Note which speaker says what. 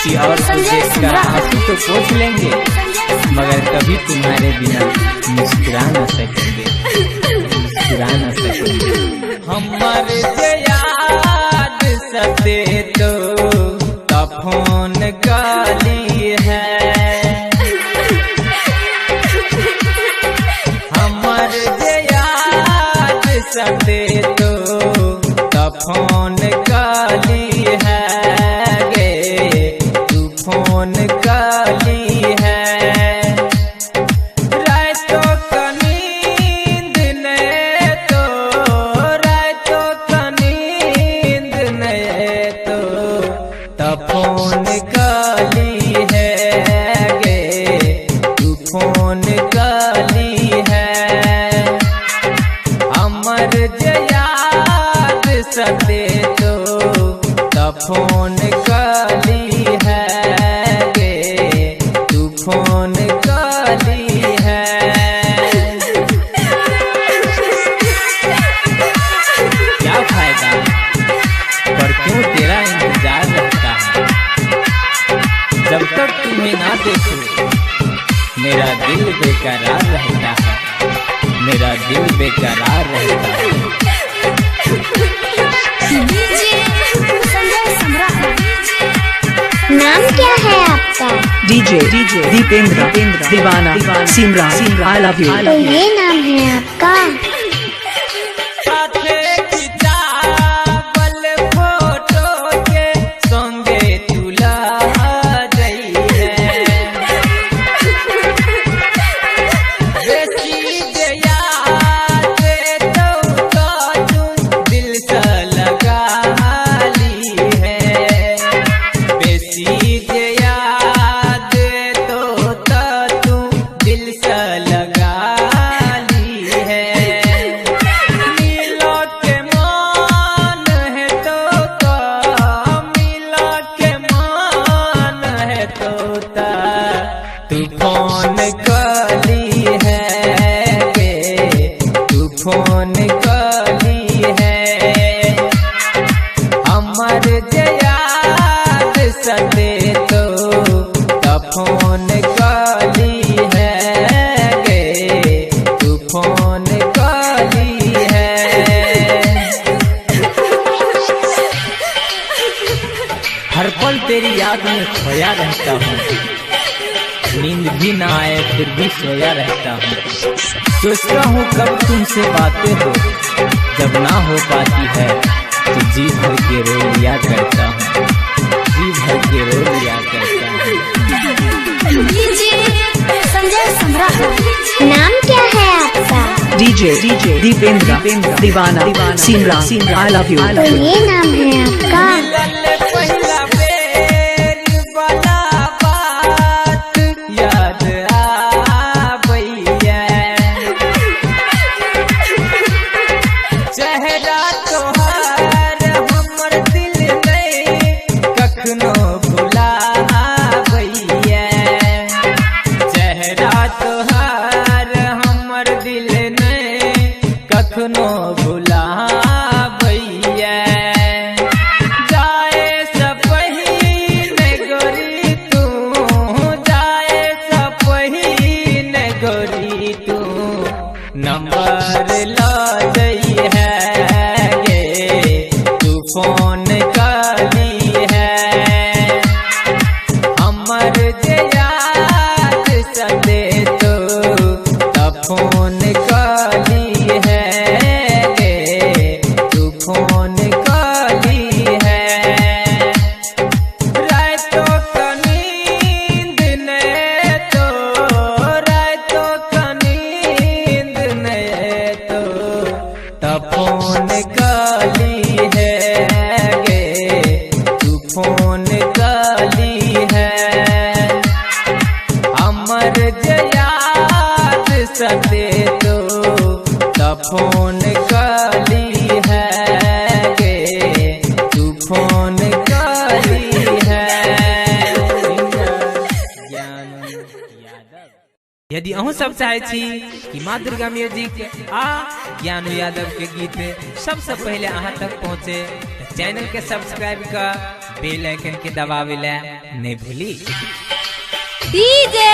Speaker 1: किसी और को देखकर आंसू तो पोंछ लेंगे, मगर कभी तुम्हारे बिना मुस्कुरा न सकेंगे, मुस्कुरा न सकेंगे। हमारे याद सते तो फोन काली है, हमारे याद सते तो फोन काली है गे, तू फोन काली है। रातों का नींद ने तो, रातों का नींद ने तो फोन काली है गे, तू फोन काली है। अमर याद सते तो फोन काली है गे, तू फोन काली है। क्या फायदा पर क्यों तेरा इंतजार रहता है, जब तक तुम्हें ना देखूं मेरा दिल बेकरार रहता है, मेरा दिल बेकरार रहता है।
Speaker 2: नाम क्या है आपका?
Speaker 3: डीजे दीपेंद्र दीवाना सिमरा आई लव यू।
Speaker 2: तो ये नाम है आपका?
Speaker 1: तू फोन काली है गे, तू फोन काली है। अमर याद सते तो फोन काली है गे, तू फोन काली है। हर पल तेरी याद में खोया रहता हूँ, नींद भी ना आए फिर भी सोया रहता हूँ। सोचता हूँ कब तुमसे बातें हो, जब ना हो पाती है तो जी भर के रो लिया करता हूँ, जी भर के रो लिया करता हूँ।
Speaker 2: नाम क्या है आपका?
Speaker 3: डीजे दीपेंद्र दीवाना सिमरा आई लव यू।
Speaker 2: तो ये नाम है आपका?
Speaker 1: कखनो भुला भैया, जाए सपहीने गोरी तू, जाए सपहीने गोरी तू, नंबर ला दई है गे, तू फोन काली है। हमर याद सते तो फोन काली है गे, तू फोन काली है। रातों का नींद ने तो, रातों का नींद ने तो फोन काली है गे, तू फोन काली है। अमर याद सते तो फोन काली है गे, तू फोन काली है। यदि अहूँ सब चाहे छी कि माँ दुर्गा म्यूजिक आ ज्ञानू यादव के गीत सबसे पहले अहाँ तक पहुँचे, चैनल के सब्सक्राइब कर बेल आइकन के दबावे ला नहीं भूली।
Speaker 2: डीजे